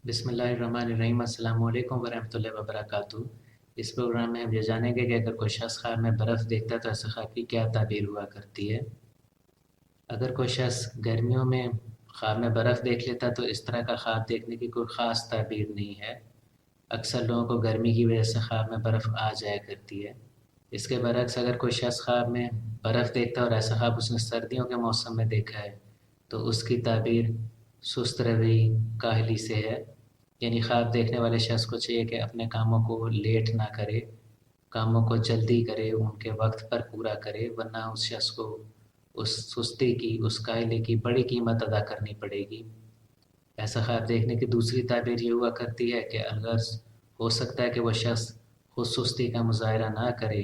बिस्मिल्लाहिर्रहमानिर्रहीम। अस्सलाम वालेकुम वरहमतुल्लाहि वबरकातुहू। इस प्रोग्राम में हम ये जानेंगे कि अगर कोई शख्स ख्वाब में बर्फ़ देखता है तो ऐसे ख्वाब की क्या ताबीर हुआ करती है। अगर कोई शख्स गर्मियों में ख्वाब में बर्फ़ देख लेता है तो इस तरह का ख्वाब देखने की कोई ख़ास ताबीर नहीं है। अक्सर लोगों को गर्मी की वजह से ख्वाब में बर्फ़ आ जाया करती है। इसके बरक्स अगर कोई शख्स ख्वाब में बर्फ़ देखता है और ऐसा ख्वाब उसने सर्दियों के मौसम में देखा है तो उसकी ताबीर सुस्त रवि काहली से है। यानी ख्वाब देखने वाले शख्स को चाहिए कि अपने कामों को लेट ना करे, कामों को जल्दी करे, उनके वक्त पर पूरा करे, वरना उस शख्स को उस सुस्ती की, उस काहली की बड़ी कीमत अदा करनी पड़ेगी। ऐसा ख्वाब देखने की दूसरी ताबीर ये हुआ करती है कि अगर हो सकता है कि वह शख्स खुद सुस्ती का मुज़ाहरा ना करे,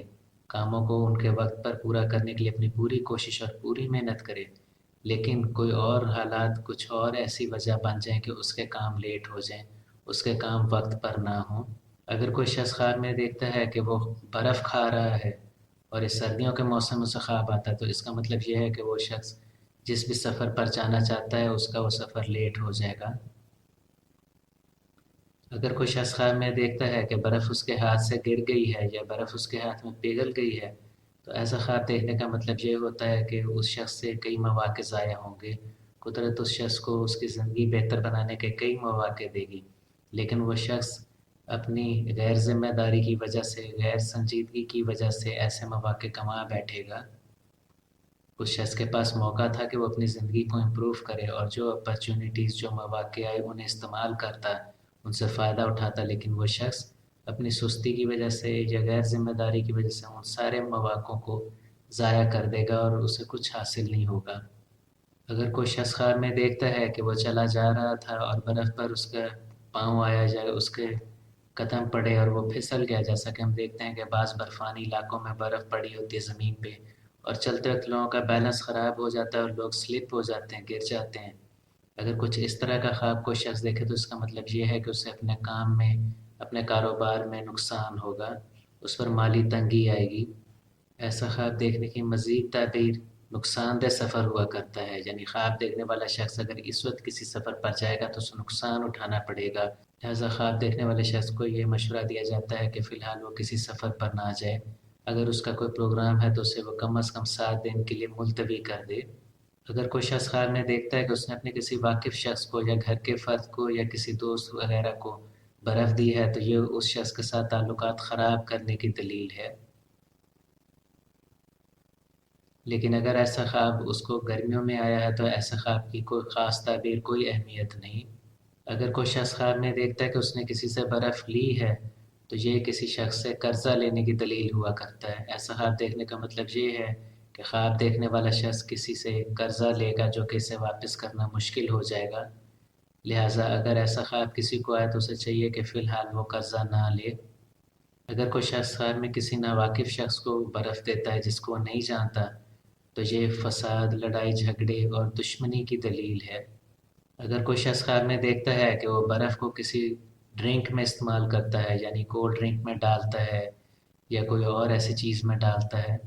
कामों को उनके वक्त पर पूरा करने के लिए अपनी पूरी कोशिश और पूरी मेहनत करे, लेकिन कोई और हालात कुछ और ऐसी वजह बन जाएं कि उसके काम लेट हो जाएं, उसके काम वक्त पर ना हों। अगर कोई शख्स ख्वाब में देखता है कि वो बर्फ़ खा रहा है और इस सर्दियों के मौसम में उसे ख्वाब आता है तो इसका मतलब ये है कि वो शख्स जिस भी सफ़र पर जाना चाहता है उसका वो सफ़र लेट हो जाएगा। अगर कोई शख्स ख्वाब में देखता है कि बर्फ़ उसके हाथ से गिर गई है या बर्फ़ उसके हाथ में पिघल गई है तो ऐसा ख्वाब देखने का मतलब ये होता है कि उस शख्स से कई मौक़े ज़ाया होंगे। कुदरत उस शख्स को उसकी ज़िंदगी बेहतर बनाने के कई मौक़े देगी, लेकिन वो शख्स अपनी गैर ज़िम्मेदारी की वजह से, गैर संजीदगी की वजह से ऐसे मौक़े गँवा बैठेगा। उस शख्स के पास मौका था कि वो अपनी ज़िंदगी को इम्प्रूव करे और जो अपॉर्चुनिटीज़, जो मौक़े आए उन्हें इस्तेमाल करता, उनसे फ़ायदा उठाता, लेकिन वो शख्स अपनी सुस्ती की वजह से या गैर ज़िम्मेदारी की वजह से उन सारे मौक़ों को ज़ाया कर देगा और उसे कुछ हासिल नहीं होगा। अगर कोई शख्स ख्वाब में देखता है कि वो चला जा रहा था और बर्फ़ पर उसका पाँव आया या उसके कदम पड़े और वो फिसल गया, जैसा कि हम देखते हैं कि बाज़ बर्फ़ानी इलाकों में बर्फ़ पड़ी होती है ज़मीन पे और चलते वक्त लोगों का बैलेंस ख़राब हो जाता है और लोग स्लिप हो जाते हैं, गिर जाते हैं। अगर कुछ इस तरह का ख्वाब कोई शख्स देखे तो इसका मतलब ये है कि उसे अपने काम में, अपने कारोबार में नुकसान होगा, उस पर माली तंगी आएगी। ऐसा ख्वाब देखने की मज़ीद ताबीर नुकसानदेह सफ़र हुआ करता है, यानी ख्वाब देखने वाला शख्स अगर इस वक्त किसी सफ़र पर जाएगा तो उसे नुकसान उठाना पड़ेगा। लिहाजा ख्वाब देखने वाले शख्स को ये मशवरा दिया जाता है कि फ़िलहाल वो किसी सफ़र पर ना जाए। अगर उसका कोई प्रोग्राम है तो उसे वो कम अज़ कम 7 दिन के लिए मुलतवी कर दे। अगर कोई शख्स ख्वाब में देखता है कि उसने अपने किसी वाकिफ़ शख्स को या घर के फ़र्द को या किसी दोस्त वगैरह को बर्फ़ दी है तो ये उस शख्स के साथ ताल्लुकात ख़राब करने की दलील है। लेकिन अगर ऐसा ख्वाब उसको गर्मियों में आया है तो ऐसे ख्वाब की कोई ख़ास ताबीर, कोई अहमियत नहीं। अगर कोई शख्स ख्वाब में देखता है कि उसने किसी से बर्फ़ ली है तो ये किसी शख्स से कर्ज़ा लेने की दलील हुआ करता है। ऐसा ख्वाब देखने का मतलब ये है कि ख्वाब देखने वाला शख्स किसी से कर्ज़ा लेगा जो कि इसे वापस करना मुश्किल हो जाएगा। लिहाजा अगर ऐसा ख्वाब किसी को आए तो उसे चाहिए कि फ़िलहाल वो कर्ज़ा ना ले। अगर कोई शख्स ख्वाब में किसी नावाकिफ़ शख्स को बर्फ़ देता है जिसको वो नहीं जानता तो ये फ़साद, लड़ाई झगड़े और दुश्मनी की दलील है। अगर कोई शख्स ख्वाब में देखता है कि वो बर्फ़ को किसी ड्रिंक में इस्तेमाल करता है, यानी कोल्ड ड्रिंक में डालता है या कोई और ऐसी चीज़ में डालता है,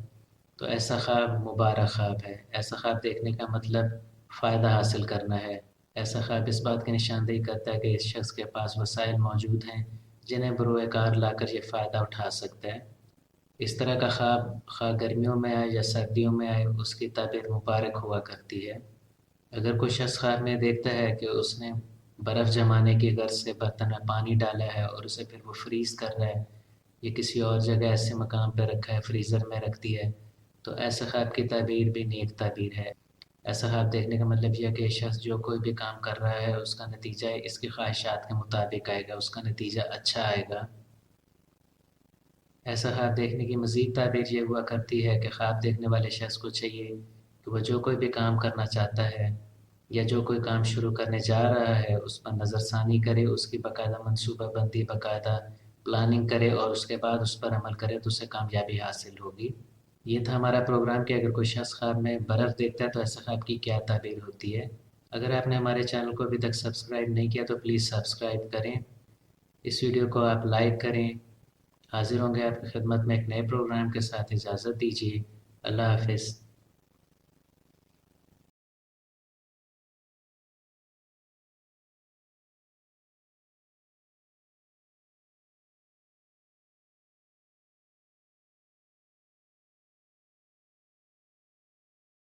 तो ऐसा ख्वाब मुबारक ख्वाब है। ऐसा ख्वाब देखने का मतलब फ़ायदा हासिल करना है। ऐसा ख्वाब इस बात की निशानदेही करता है कि इस शख्स के पास वसाइल मौजूद हैं जिन्हें बरूए कार लाकर ये फ़ायदा उठा सकता है। इस तरह का ख्वाब खा गर्मियों में आए या सर्दियों में आए उसकी ताबीर मुबारक हुआ करती है। अगर कोई शख्स ख्वाब में देखता है कि उसने बर्फ़ जमाने की गर्ज से बर्तन में पानी डाला है और उसे फिर वो फ्रीज़ कर रहा है या किसी और जगह ऐसे मकाम पर रखा है, फ्रीज़र में रख दिया है, तो ऐसे ख्वाब की ताबीर भी नेक ताबीर है। ऐसा ख्वाब देखने का मतलब यह है कि शख्स जो कोई भी काम कर रहा है उसका नतीजा इसकी ख्वाहिशात के मुताबिक आएगा, उसका नतीजा अच्छा आएगा। ऐसा ख्वाब देखने की मज़ीद ताबीर ये हुआ करती है कि ख्वाब देखने वाले शख्स को चाहिए कि वह जो कोई भी काम करना चाहता है या जो कोई काम शुरू करने जा रहा है उस पर नज़रसानी करे, उसकी बाकायदा मनसूबाबंदी, बाकायदा प्लानिंग करे और उसके बाद उस पर अमल करे तो उसे कामयाबी हासिल होगी। ये था हमारा प्रोग्राम कि अगर कोई शख्स ख्वाब में बर्फ़ देखता है तो ऐसे ख्वाब की क्या ताबीर होती है। अगर आपने हमारे चैनल को अभी तक सब्सक्राइब नहीं किया तो प्लीज़ सब्सक्राइब करें, इस वीडियो को आप लाइक करें। हाज़िर होंगे आपकी खिदमत में एक नए प्रोग्राम के साथ। इजाज़त दीजिए। अल्लाह हाफ़िज़।